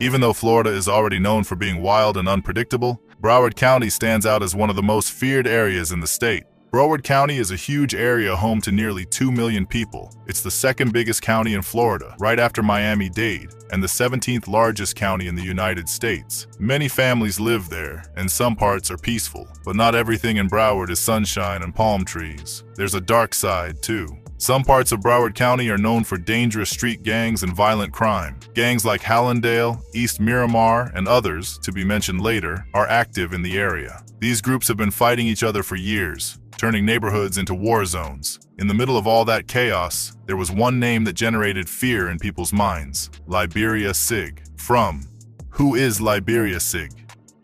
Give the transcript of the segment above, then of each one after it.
Even though Florida is already known for being wild and unpredictable, Broward County stands out as one of the most feared areas in the state. Broward County is a huge area home to nearly 2 million people. It's the second biggest county in Florida, right after Miami-Dade, and the 17th largest county in the United States. Many families live there, and some parts are peaceful. But not everything in Broward is sunshine and palm trees. There's a dark side, too. Some parts of Broward County are known for dangerous street gangs and violent crime. Gangs like Hallandale, East Miramar, and others, to be mentioned later, are active in the area. These groups have been fighting each other for years, turning neighborhoods into war zones. In the middle of all that chaos, there was one name that generated fear in people's minds: Liberia Sig. Who is Liberia Sig?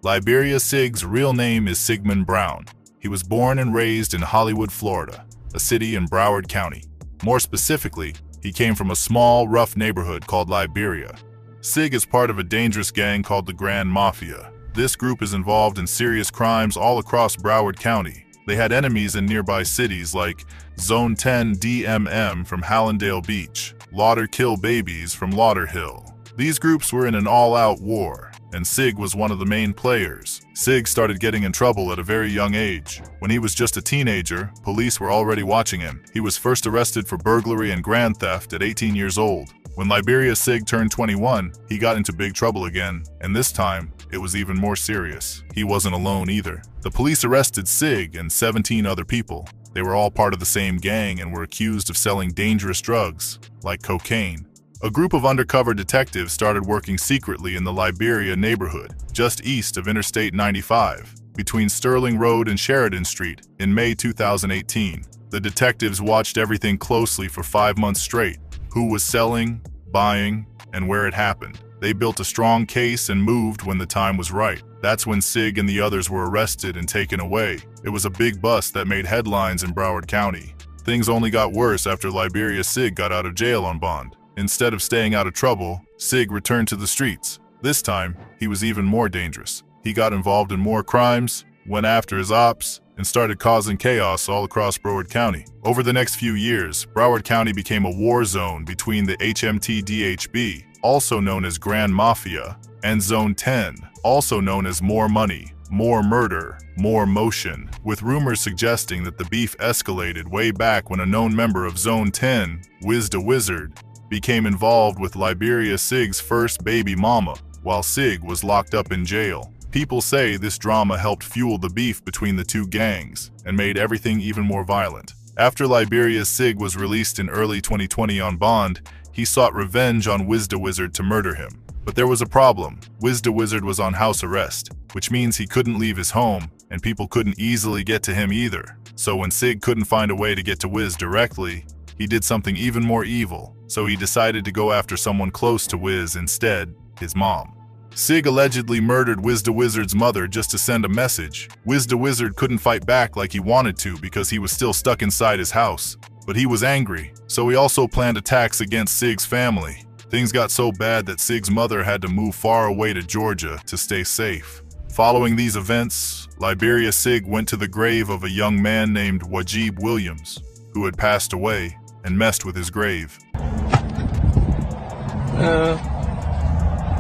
Liberia Sig's real name is Sigmund Brown. He was born and raised in Hollywood, Florida, a city in Broward County. More specifically, he came from a small, rough neighborhood called Liberia. Sig is part of a dangerous gang called the Grand Mafia. This group is involved in serious crimes all across Broward County. They had enemies in nearby cities like Zone 10 DMM from Hallandale Beach, Lauder Kill Babies from Lauderhill. These groups were in an all-out war, and Sig was one of the main players. Sig started getting in trouble at a very young age. When he was just a teenager, police were already watching him. He was first arrested for burglary and grand theft at 18 years old. When Liberia Sig turned 21, he got into big trouble again, and this time, it was even more serious. He wasn't alone either. The police arrested Sig and 17 other people. They were all part of the same gang and were accused of selling dangerous drugs, like cocaine. A group of undercover detectives started working secretly in the Liberia neighborhood, just east of Interstate 95, between Sterling Road and Sheridan Street, in May 2018. The detectives watched everything closely for 5 months straight: who was selling, buying, and where it happened. They built a strong case and moved when the time was right. That's when Sig and the others were arrested and taken away. It was a big bust that made headlines in Broward County. Things only got worse after Liberia Sig got out of jail on bond. Instead of staying out of trouble, Sig returned to the streets. This time, he was even more dangerous. He got involved in more crimes, went after his ops, and started causing chaos all across Broward County. Over the next few years, Broward County became a war zone between the HMT-DHB, also known as Grand Mafia, and Zone 10, also known as More Money, More Murder, More Motion, with rumors suggesting that the beef escalated way back when a known member of Zone 10, Wisda Wizard, became involved with Liberia Sig's first baby mama, while Sig was locked up in jail. People say this drama helped fuel the beef between the two gangs and made everything even more violent. After Liberia Sig was released in early 2020 on bond, he sought revenge on Wisda Wizard to murder him. But there was a problem. Wisda Wizard was on house arrest, which means he couldn't leave his home, and people couldn't easily get to him either. So when Sig couldn't find a way to get to Wiz directly, he did something even more evil. So he decided to go after someone close to Wiz instead, his mom. Sig allegedly murdered Wisda Wizard's mother just to send a message. Wisda Wizard couldn't fight back like he wanted to because he was still stuck inside his house. But he was angry, so he also planned attacks against Sig's family. Things got so bad that Sig's mother had to move far away to Georgia to stay safe. Following these events, Liberia Sig went to the grave of a young man named Wajib Williams, who had passed away, and messed with his grave.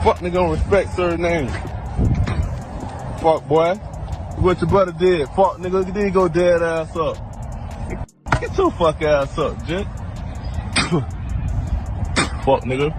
Fuck nigga don't respect certain names. Fuck boy. What your brother did. Fuck nigga, there you go dead ass up. Get your fuck ass up, Jet. Fuck nigga.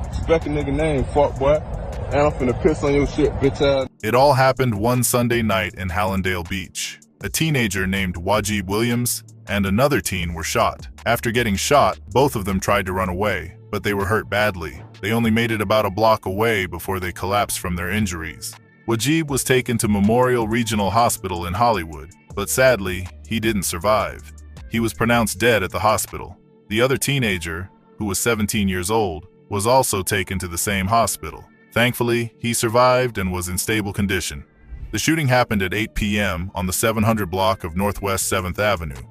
Respect a nigga name, fuck boy. And I'm finna piss on your shit, bitch ass. It all happened one Sunday night in Hallandale Beach. A teenager named Wajib Williams and another teen were shot. After getting shot, both of them tried to run away, but they were hurt badly. They only made it about a block away before they collapsed from their injuries. Wajib was taken to Memorial Regional Hospital in Hollywood, but sadly, he didn't survive. He was pronounced dead at the hospital. The other teenager, who was 17 years old, was also taken to the same hospital. Thankfully, he survived and was in stable condition. The shooting happened at 8 p.m. on the 700 block of Northwest 7th Avenue.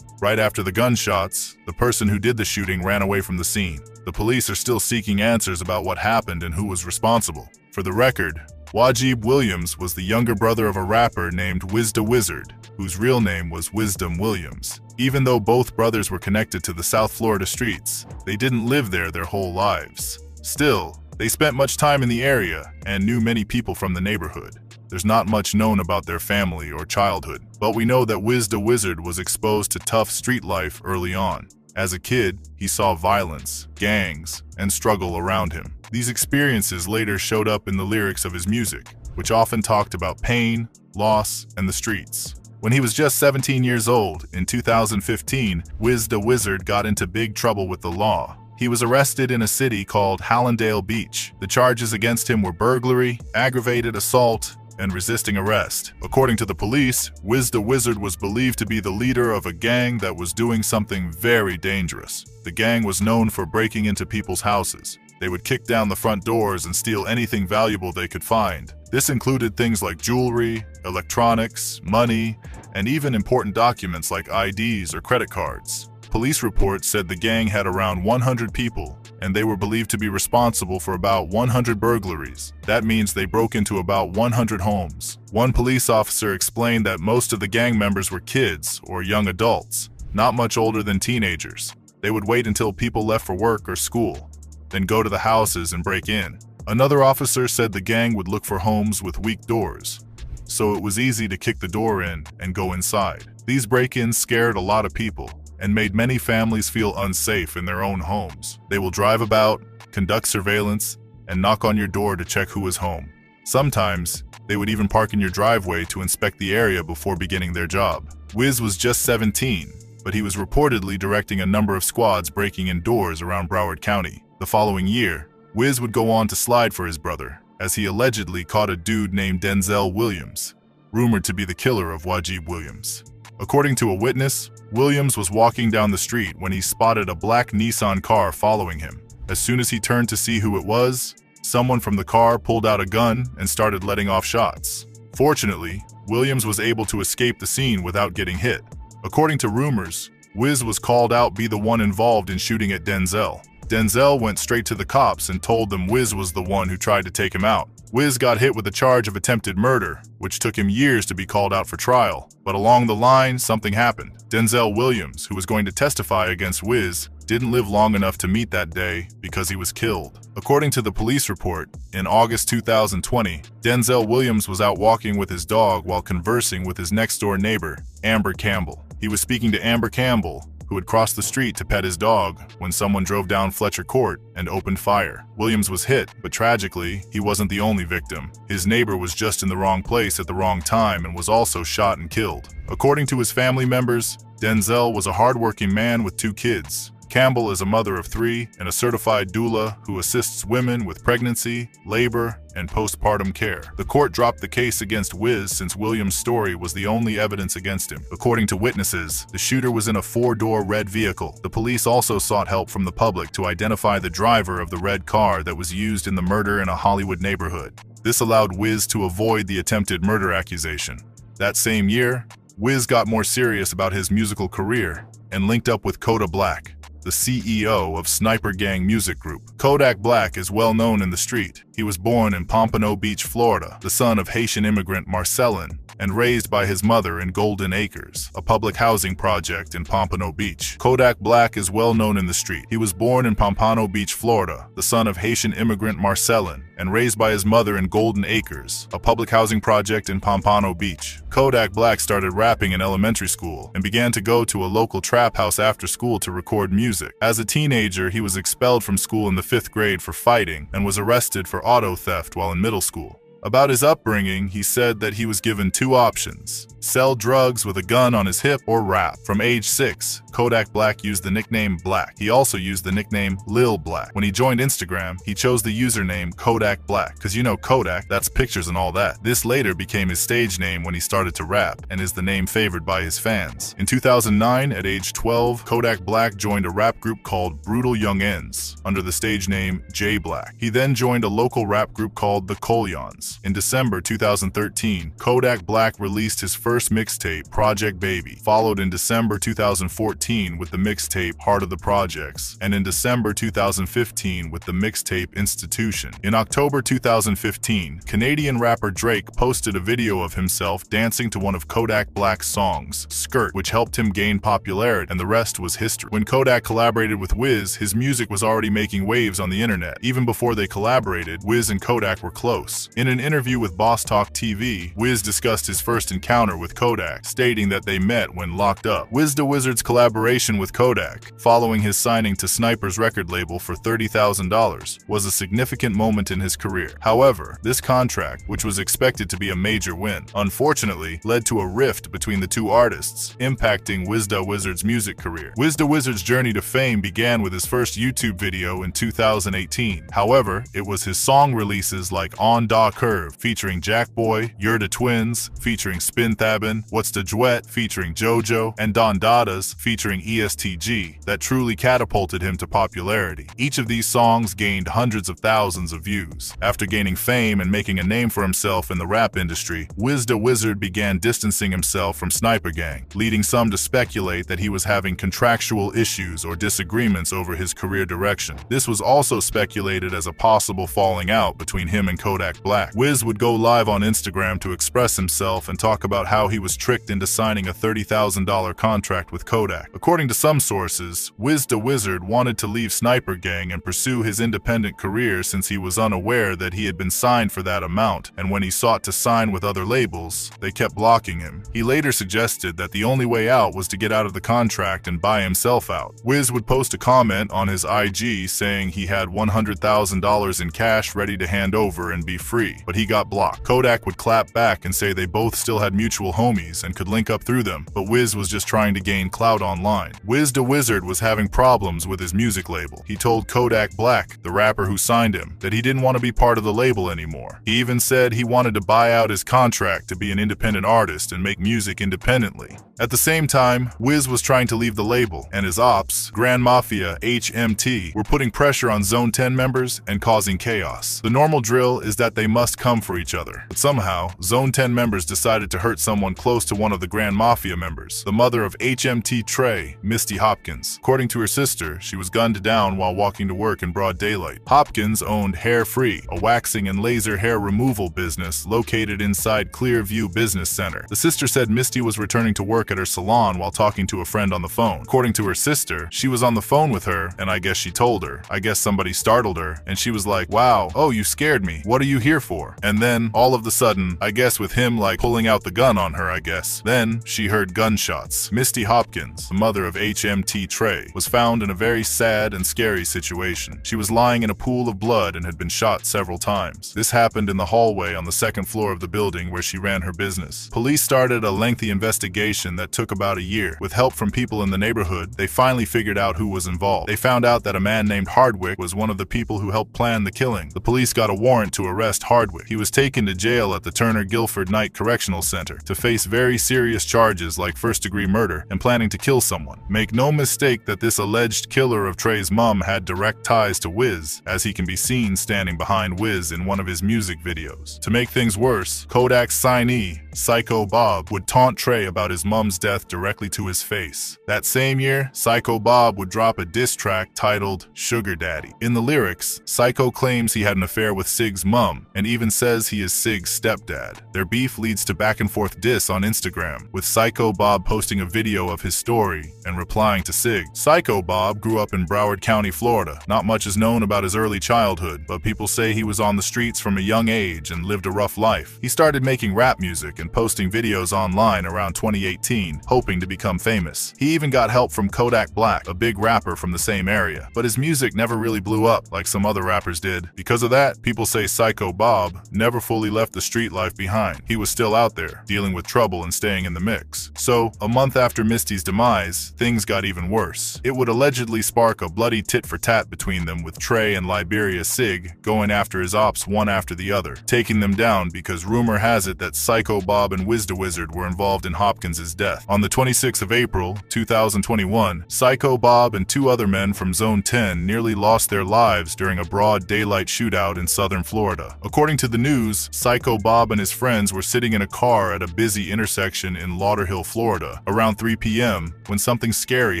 Right after the gunshots, the person who did the shooting ran away from the scene. The police are still seeking answers about what happened and who was responsible. For the record, Wajib Williams was the younger brother of a rapper named Wisda Wizard, whose real name was Wisdom Williams. Even though both brothers were connected to the South Florida streets, they didn't live there their whole lives. Still, They spent much time in the area and knew many people from the neighborhood. There's not much known about their family or childhood, but we know that Wisda Wizard was exposed to tough street life early on. As a kid, he saw violence, gangs, and struggle around him. These experiences later showed up in the lyrics of his music, which often talked about pain, loss, and the streets. When he was just 17 years old, in 2015, Wisda Wizard got into big trouble with the law. He was arrested in a city called Hallandale Beach. The charges against him were burglary, aggravated assault, and resisting arrest. According to the police, Wisda Wizard was believed to be the leader of a gang that was doing something very dangerous. The gang was known for breaking into people's houses. They would kick down the front doors and steal anything valuable they could find. This included things like jewelry, electronics, money, and even important documents like IDs or credit cards. Police reports said the gang had around 100 people, and they were believed to be responsible for about 100 burglaries. That means they broke into about 100 homes. One police officer explained that most of the gang members were kids or young adults, not much older than teenagers. They would wait until people left for work or school, then go to the houses and break in. Another officer said the gang would look for homes with weak doors, so it was easy to kick the door in and go inside. These break-ins scared a lot of people and made many families feel unsafe in their own homes. They will drive about, conduct surveillance, and knock on your door to check who is home. Sometimes, they would even park in your driveway to inspect the area before beginning their job. Wiz was just 17, but he was reportedly directing a number of squads breaking in doors around Broward County. The following year, Wiz would go on to slide for his brother, as he allegedly caught a dude named Denzel Williams, rumored to be the killer of Wajib Williams. According to a witness, Williams was walking down the street when he spotted a black Nissan car following him. As soon as he turned to see who it was, someone from the car pulled out a gun and started letting off shots. Fortunately, Williams was able to escape the scene without getting hit. According to rumors, Wiz was called out to be the one involved in shooting at Denzel. Denzel went straight to the cops and told them Wiz was the one who tried to take him out. Wiz got hit with a charge of attempted murder, which took him years to be called out for trial. But along the line, something happened. Denzel Williams, who was going to testify against Wiz, didn't live long enough to meet that day because he was killed. According to the police report, in August 2020, Denzel Williams was out walking with his dog while conversing with his next-door neighbor, Amber Campbell. He was speaking to Amber Campbell, who had crossed the street to pet his dog when someone drove down Fletcher Court and opened fire. Williams was hit, but tragically, he wasn't the only victim. His neighbor was just in the wrong place at the wrong time and was also shot and killed. According to his family members, Denzel was a hardworking man with 2 kids. Campbell is a mother of 3 and a certified doula who assists women with pregnancy, labor, and postpartum care. The court dropped the case against Wiz since Williams' story was the only evidence against him. According to witnesses, the shooter was in a 4-door red vehicle. The police also sought help from the public to identify the driver of the red car that was used in the murder in a Hollywood neighborhood. This allowed Wiz to avoid the attempted murder accusation. That same year, Wiz got more serious about his musical career and linked up with Kodak Black, the CEO of Sniper Gang Music Group. Kodak Black is well known in the street. He was born in Pompano Beach, Florida, the son of Haitian immigrant Marcelin, and raised by his mother in Golden Acres, a public housing project in Pompano Beach. Kodak Black is well known in the street. He was born in Pompano Beach, Florida, the son of Haitian immigrant Marcelin, and raised by his mother in Golden Acres, a public housing project in Pompano Beach. Kodak Black started rapping in elementary school and began to go to a local trap house after school to record music. As a teenager, he was expelled from school in the 5th grade for fighting and was arrested for auto theft while in middle school. About his upbringing, he said that he was given 2 options: sell drugs with a gun on his hip or rap. From age 6, Kodak Black used the nickname Black. He also used the nickname Lil Black. When he joined Instagram, he chose the username Kodak Black, because you know Kodak, that's pictures and all that. This later became his stage name when he started to rap, and is the name favored by his fans. In 2009, at age 12, Kodak Black joined a rap group called Brutal Young Ends, under the stage name J Black. He then joined a local rap group called the Colyons. Records. In December 2013, Kodak Black released his first mixtape, Project Baby, followed in December 2014 with the mixtape Heart of the Projects, and in December 2015 with the mixtape Institution. In October 2015, Canadian rapper Drake posted a video of himself dancing to one of Kodak Black's songs, Skirt, which helped him gain popularity, and the rest was history. When Kodak collaborated with Wiz, his music was already making waves on the internet. Even before they collaborated, Wiz and Kodak were close. In an interview with Boss Talk TV, Wiz discussed his first encounter with Kodak, stating that they met when locked up. Wisda Wizard's collaboration with Kodak, following his signing to Sniper's record label for $30,000, was a significant moment in his career. However, this contract, which was expected to be a major win, unfortunately led to a rift between the two artists, impacting Wisda Wizard's music career. Wisda Wizard's journey to fame began with his first YouTube video in 2018. However, it was his song releases like On Da Curve featuring Jackboy, You're the Twins featuring Spin Thabin, What's the Duet featuring JoJo, and Don Dadas featuring ESTG that truly catapulted him to popularity. Each of these songs gained hundreds of thousands of views. After gaining fame and making a name for himself in the rap industry, Wisda Wizard began distancing himself from Sniper Gang, leading some to speculate that he was having contractual issues or disagreements over his career direction. This was also speculated as a possible falling out between him and Kodak Black. Wiz would go live on Instagram to express himself and talk about how he was tricked into signing a $30,000 contract with Kodak. According to some sources, Wisda Wizard wanted to leave Sniper Gang and pursue his independent career since he was unaware that he had been signed for that amount, and when he sought to sign with other labels, they kept blocking him. He later suggested that the only way out was to get out of the contract and buy himself out. Wiz would post a comment on his IG saying he had $100,000 in cash ready to hand over and be free, but he got blocked. Kodak would clap back and say they both still had mutual homies and could link up through them, but Wiz was just trying to gain clout online. Wisda Wizard was having problems with his music label. He told Kodak Black, the rapper who signed him, that he didn't want to be part of the label anymore. He even said he wanted to buy out his contract to be an independent artist and make music independently. At the same time, Wiz was trying to leave the label, and his Opps, Grand Mafia HMT, were putting pressure on Zone 10 members and causing chaos. The normal drill is that they must come for each other, but somehow, Zone 10 members decided to hurt someone close to one of the Grand Mafia members, the mother of HMT Trey, Misty Hopkins. According to her sister, she was gunned down while walking to work in broad daylight. Hopkins owned Hair Free, a waxing and laser hair removal business located inside Clearview Business Center. The sister said Misty was returning to work at her salon while talking to a friend on the phone. According to her sister, she was on the phone with her, and I guess she told her. I guess somebody startled her, and she was like, "Wow, oh, you scared me. What are you here for?" And then, all of a sudden, I guess with him like pulling out the gun on her, I guess. Then, she heard gunshots. Misty Hopkins, the mother of HMT Trey, was found in a very sad and scary situation. She was lying in a pool of blood and had been shot several times. This happened in the hallway on the second floor of the building where she ran her business. Police started a lengthy investigation that took about a year. With help from people in the neighborhood, they finally figured out who was involved. They found out that a man named Hardwick was one of the people who helped plan the killing. The police got a warrant to arrest Hardwick. He was taken to jail at the Turner Guilford Knight Correctional Center to face very serious charges like first-degree murder and planning to kill someone. Make no mistake that this alleged killer of Trey's mom had direct ties to Wiz, as he can be seen standing behind Wiz in one of his music videos. To make things worse, Kodak's signee, Psycho Bob, would taunt Trey about his mom's death directly to his face. That same year, Psycho Bob would drop a diss track titled Sugar Daddy. In the lyrics, Psycho claims he had an affair with Sig's mom and even says he is Sig's stepdad. Their beef leads to back and forth diss on Instagram, with Psycho Bob posting a video of his story and replying to Sig. Psycho Bob grew up in Broward County, Florida. Not much is known about his early childhood, but people say he was on the streets from a young age and lived a rough life. He started making rap music and posting videos online around 2018, hoping to become famous. He even got help from Kodak Black, a big rapper from the same area, but his music never really blew up like some other rappers did. Because of that, people say Psycho Bob never fully left the street life behind. He was still out there, dealing with trouble and staying in the mix. So, a month after Misty's demise, things got even worse. It would allegedly spark a bloody tit-for-tat between them, with Trey and Liberia Sig going after his Opps one after the other, taking them down because rumor has it that Psycho Bob and Wisda Wizard were involved in Hopkins' death. On the 26th of April, 2021, Psycho Bob and two other men from Zone 10 nearly lost their lives during a broad daylight shootout in southern Florida. According to the news, Psycho Bob and his friends were sitting in a car at a busy intersection in Lauderhill, Florida, around 3 p.m. when something scary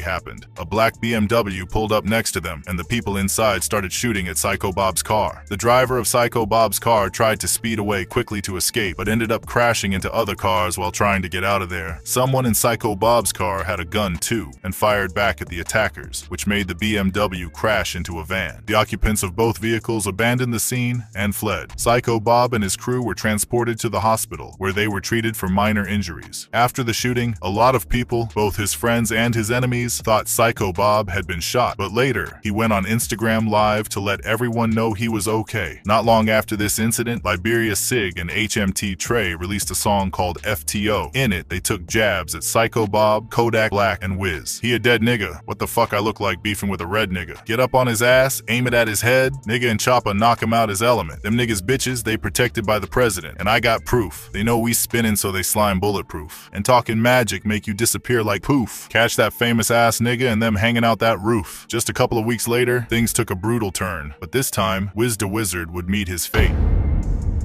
happened. A black BMW pulled up next to them, and the people inside started shooting at Psycho Bob's car. The driver of Psycho Bob's car tried to speed away quickly to escape, but ended up crashing into other cars while trying to get out of there. Someone in Psycho Bob's car had a gun too, and fired back at the attackers, which made the BMW crash into a van. The occupants of both vehicles abandoned the scene and fled. Psycho Bob and his crew were transported to the hospital, where they were treated for minor injuries. After the shooting, a lot of people, both his friends and his enemies, thought Psycho Bob had been shot, but later, he went on Instagram Live to let everyone know he was okay. Not long after this incident, Liberia Sig and HMT Trey released a song called FTO. In it, they took jabs at Psycho Bob, Kodak Black, and Wiz. He a dead nigga. What the fuck I look like beefing with a red nigga? Get up on his ass, aim it at his head, nigga and Choppa knock him out his element. Them niggas bitches, they protected by the president, and I got proof. They know we spinning so they slime bulletproof. And talking magic make you disappear like poof. Catch that famous ass nigga and them hanging out that roof. Just a couple of weeks later, things took a brutal turn, but this time, Wisda Wizard would meet his fate.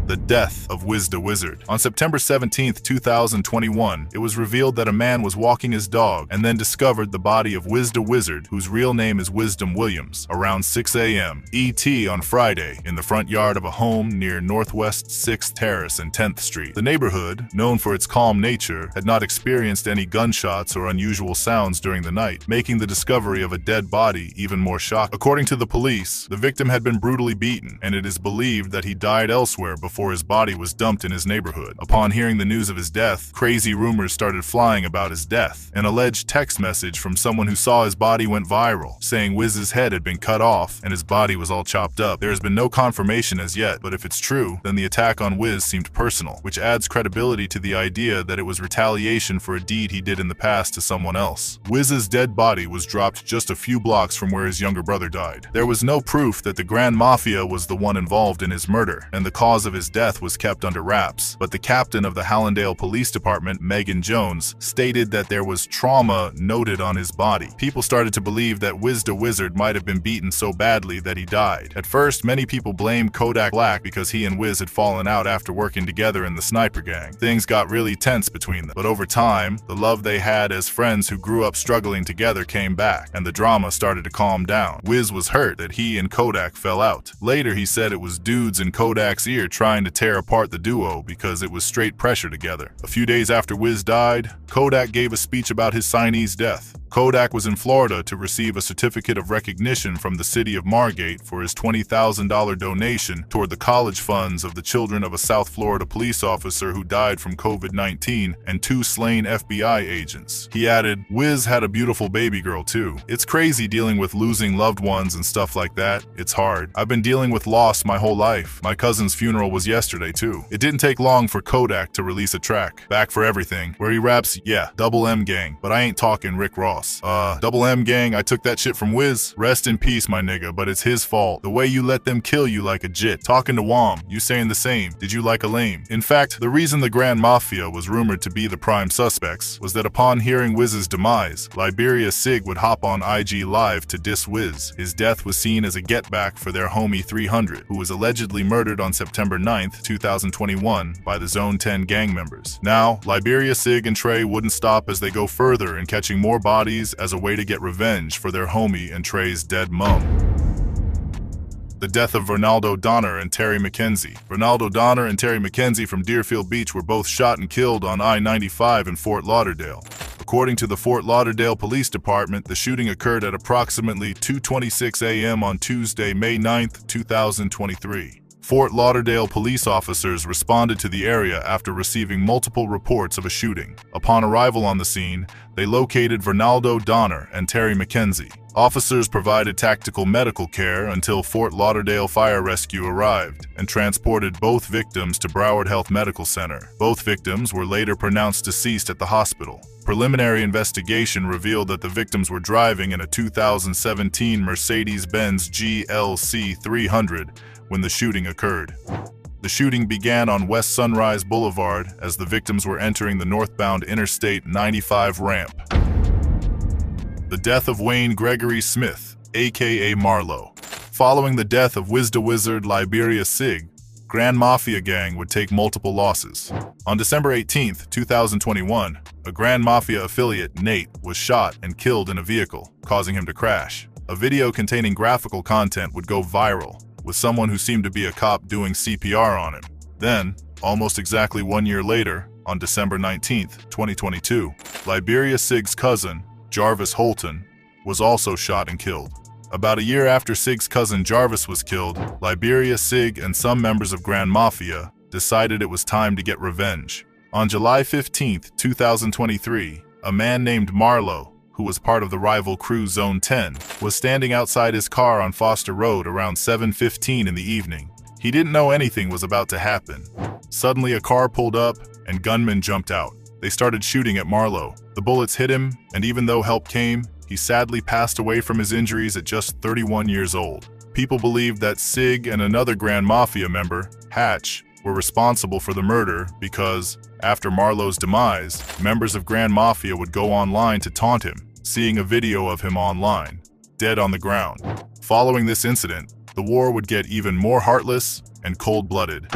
The death of Wisda Wizard. On September 17, 2021, it was revealed that a man was walking his dog and then discovered the body of Wisda Wizard, whose real name is Wisdom Williams, around 6 a.m. ET on Friday in the front yard of a home near Northwest 6th Terrace and 10th Street. The neighborhood, known for its calm nature, had not experienced any gunshots or unusual sounds during the night, making the discovery of a dead body even more shocking. According to the police, the victim had been brutally beaten, and it is believed that he died elsewhere before his body was dumped in his neighborhood. Upon hearing the news of his death, crazy rumors started flying about his death. An alleged text message from someone who saw his body went viral, saying Wiz's head had been cut off and his body was all chopped up. There has been no confirmation as yet, but if it's true, then the attack on Wiz seemed personal, which adds credibility to the idea that it was retaliation for a deed he did in the past to someone else. Wiz's dead body was dropped just a few blocks from where his younger brother died. There was no proof that the Grand Mafia was the one involved in his murder, and the cause of his death was kept under wraps, but the captain of the Hallandale Police Department, Megan Jones, stated that there was trauma noted on his body. People started to believe that Wisda Wizard might have been beaten so badly that he died. At first, many people blamed Kodak Black because he and Wiz had fallen out after working together in the Sniper Gang. Things got really tense between them, but over time, the love they had as friends who grew up struggling together came back, and the drama started to calm down. Wiz was hurt that he and Kodak fell out. Later, he said it was dudes in Kodak's ear trying to tear apart the duo because it was straight pressure together. A few days after Wiz died, Kodak gave a speech about his signee's death. Kodak was in Florida to receive a certificate of recognition from the city of Margate for his $20,000 donation toward the college funds of the children of a South Florida police officer who died from COVID-19 and 2 slain FBI agents. He added, "Wiz had a beautiful baby girl too. It's crazy dealing with losing loved ones and stuff like that. It's hard. I've been dealing with loss my whole life. My cousin's funeral was yesterday too." It didn't take long for Kodak to release a track, Back for Everything, where he raps, "Yeah, Double M Gang, but I ain't talking Rick Ross. Double M Gang, I took that shit from Wiz. Rest in peace, my nigga, but it's his fault. The way you let them kill you like a jit. Talking to Wom, you saying the same. Did you like a lame?" In fact, the reason the Grand Mafia was rumored to be the prime suspects was that upon hearing Wiz's demise, Liberia Sig would hop on IG Live to diss Wiz. His death was seen as a get-back for their homie 300, who was allegedly murdered on September 9th, 2021 by the Zone 10 gang members. Now, Liberia Sig and Trey wouldn't stop as they go further in catching more bodies as a way to get revenge for their homie and Trey's dead mum. The death of Ronaldo Donner and Terry McKenzie. Ronaldo Donner and Terry McKenzie from Deerfield Beach were both shot and killed on I-95 in Fort Lauderdale. According to the Fort Lauderdale Police Department, the shooting occurred at approximately 2:26 a.m. on Tuesday, May 9th, 2023. Fort Lauderdale police officers responded to the area after receiving multiple reports of a shooting. Upon arrival on the scene, they located Ronaldo Donner and Terry McKenzie. Officers provided tactical medical care until Fort Lauderdale Fire Rescue arrived and transported both victims to Broward Health Medical Center. Both victims were later pronounced deceased at the hospital. Preliminary investigation revealed that the victims were driving in a 2017 Mercedes-Benz GLC 300 when the shooting occurred. The shooting began on West Sunrise Boulevard as the victims were entering the northbound Interstate 95 ramp. The death of Wayne Gregory Smith, aka Marlo. Following the death of Wisda Wizard Liberia Sig, Grand Mafia gang would take multiple losses. On December 18, 2021, a Grand Mafia affiliate, Nate, was shot and killed in a vehicle, causing him to crash. A video containing graphical content would go viral, with someone who seemed to be a cop doing CPR on him. Then, almost exactly 1 year later, on December 19, 2022, Liberia Sig's cousin, Jarvis Holton, was also shot and killed. About a year after Sig's cousin Jarvis was killed, Liberia Sig and some members of Grand Mafia decided it was time to get revenge. On July 15, 2023, a man named Marlo, who was part of the rival crew Zone 10, was standing outside his car on Foster Road around 7:15 in the evening. He didn't know anything was about to happen. Suddenly a car pulled up and gunmen jumped out. They started shooting at Marlo. The bullets hit him, and even though help came, he sadly passed away from his injuries at just 31 years old. People believed that Sig and another Grand Mafia member, Hatch, were responsible for the murder because, after Marlo's demise, members of Grand Mafia would go online to taunt him, seeing a video of him online, dead on the ground. Following this incident, the war would get even more heartless and cold-blooded.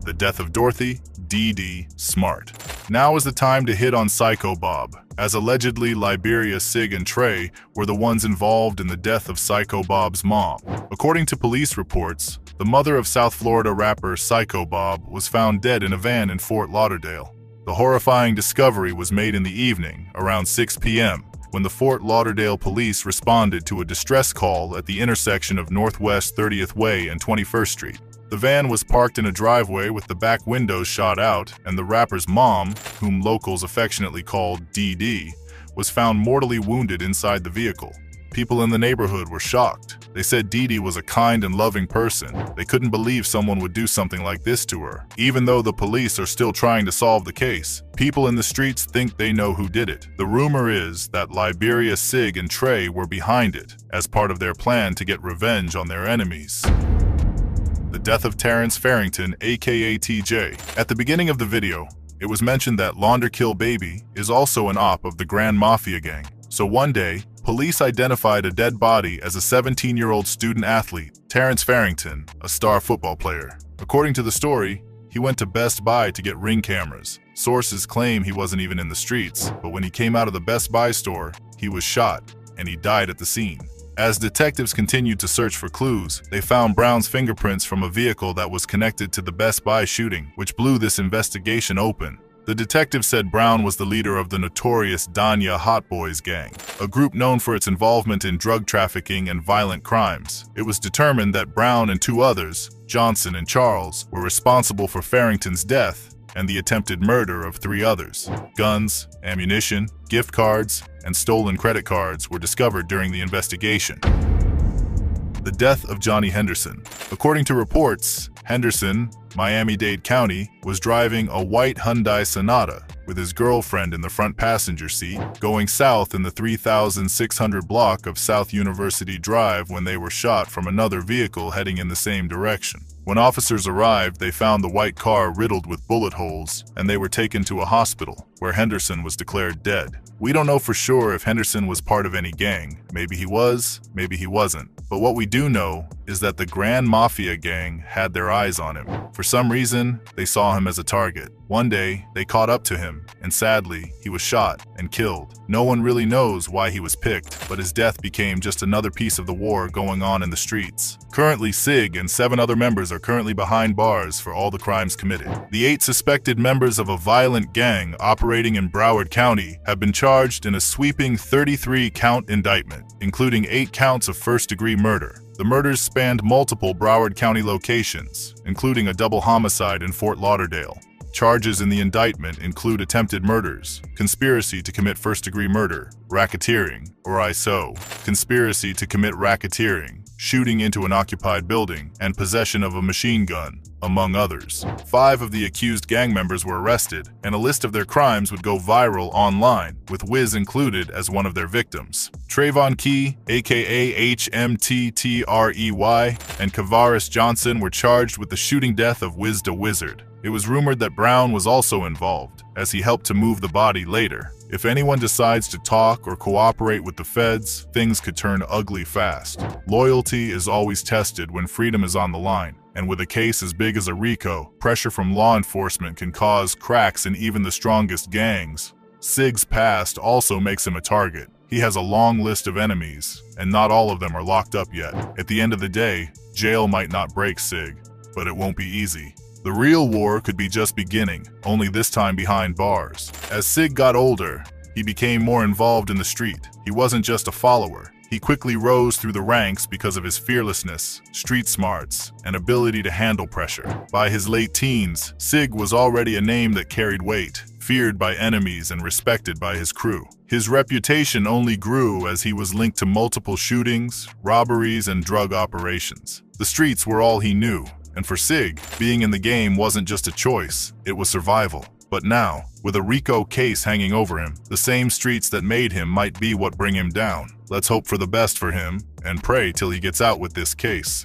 The death of Dorothy D.D. Smart. Now is the time to hit on Psycho Bob, as allegedly Liberia Sig and Trey were the ones involved in the death of Psycho Bob's mom. According to police reports, the mother of South Florida rapper Psycho Bob was found dead in a van in Fort Lauderdale. The horrifying discovery was made in the evening, around 6 p.m., when the Fort Lauderdale police responded to a distress call at the intersection of Northwest 30th Way and 21st Street. The van was parked in a driveway with the back windows shot out, and the rapper's mom, whom locals affectionately called DD, was found mortally wounded inside the vehicle. People in the neighborhood were shocked. They said DD was a kind and loving person. They couldn't believe someone would do something like this to her. Even though the police are still trying to solve the case, people in the streets think they know who did it. The rumor is that Liberia Sig and Trey were behind it, as part of their plan to get revenge on their enemies. The death of Terrence Farrington, aka TJ. At the beginning of the video, it was mentioned that Launderkill Baby is also an op of the Grand Mafia gang. So one day, police identified a dead body as a 17-year-old student athlete, Terrence Farrington, a star football player. According to the story, he went to Best Buy to get Ring cameras. Sources claim he wasn't even in the streets, but when he came out of the Best Buy store, he was shot, and he died at the scene. As detectives continued to search for clues, they found Brown's fingerprints from a vehicle that was connected to the Best Buy shooting, which blew this investigation open. The detective said Brown was the leader of the notorious Danya Hot Boys gang, a group known for its involvement in drug trafficking and violent crimes. It was determined that Brown and two others, Johnson and Charles, were responsible for Farrington's death and the attempted murder of 3 others. Guns, ammunition, gift cards, and stolen credit cards were discovered during the investigation. The death of Johnny Henderson. According to reports, Henderson, Miami-Dade County, was driving a white Hyundai Sonata with his girlfriend in the front passenger seat, going south in the 3600 block of South University Drive when they were shot from another vehicle heading in the same direction. When officers arrived, they found the white car riddled with bullet holes, and they were taken to a hospital, where Henderson was declared dead. We don't know for sure if Henderson was part of any gang. Maybe he was, maybe he wasn't. But what we do know is that the Grand Mafia gang had their eyes on him. For some reason, they saw him as a target. One day, they caught up to him, and sadly, he was shot and killed. No one really knows why he was picked, but his death became just another piece of the war going on in the streets. Currently, Sig and 7 other members are currently behind bars for all the crimes committed. The 8 suspected members of a violent gang operating in Broward County have been charged in a sweeping 33-count indictment, including 8 counts of first-degree murder. The murders spanned multiple Broward County locations, including a double homicide in Fort Lauderdale. Charges in the indictment include attempted murders, conspiracy to commit first-degree murder, racketeering, or ISO, conspiracy to commit racketeering, shooting into an occupied building, and possession of a machine gun. among others. 5 of the accused gang members were arrested, and a list of their crimes would go viral online, with Wiz included as one of their victims. Trayvon Key, aka HMTTREY, and Kavaris Johnson were charged with the shooting death of Wisda Wizard. It was rumored that Brown was also involved, as he helped to move the body later. If anyone decides to talk or cooperate with the feds, things could turn ugly fast. Loyalty is always tested when freedom is on the line, and with a case as big as a RICO, pressure from law enforcement can cause cracks in even the strongest gangs. Sig's past also makes him a target. He has a long list of enemies, and not all of them are locked up yet. At the end of the day, jail might not break Sig, but it won't be easy. The real war could be just beginning, only this time behind bars. As Sig got older, he became more involved in the street. He wasn't just a follower. He quickly rose through the ranks because of his fearlessness, street smarts, and ability to handle pressure. By his late teens, Sig was already a name that carried weight, feared by enemies and respected by his crew. His reputation only grew as he was linked to multiple shootings, robberies, and drug operations. The streets were all he knew. And for Sig, being in the game wasn't just a choice, it was survival. But now, with a RICO case hanging over him, the same streets that made him might be what bring him down. Let's hope for the best for him, and pray till he gets out with this case.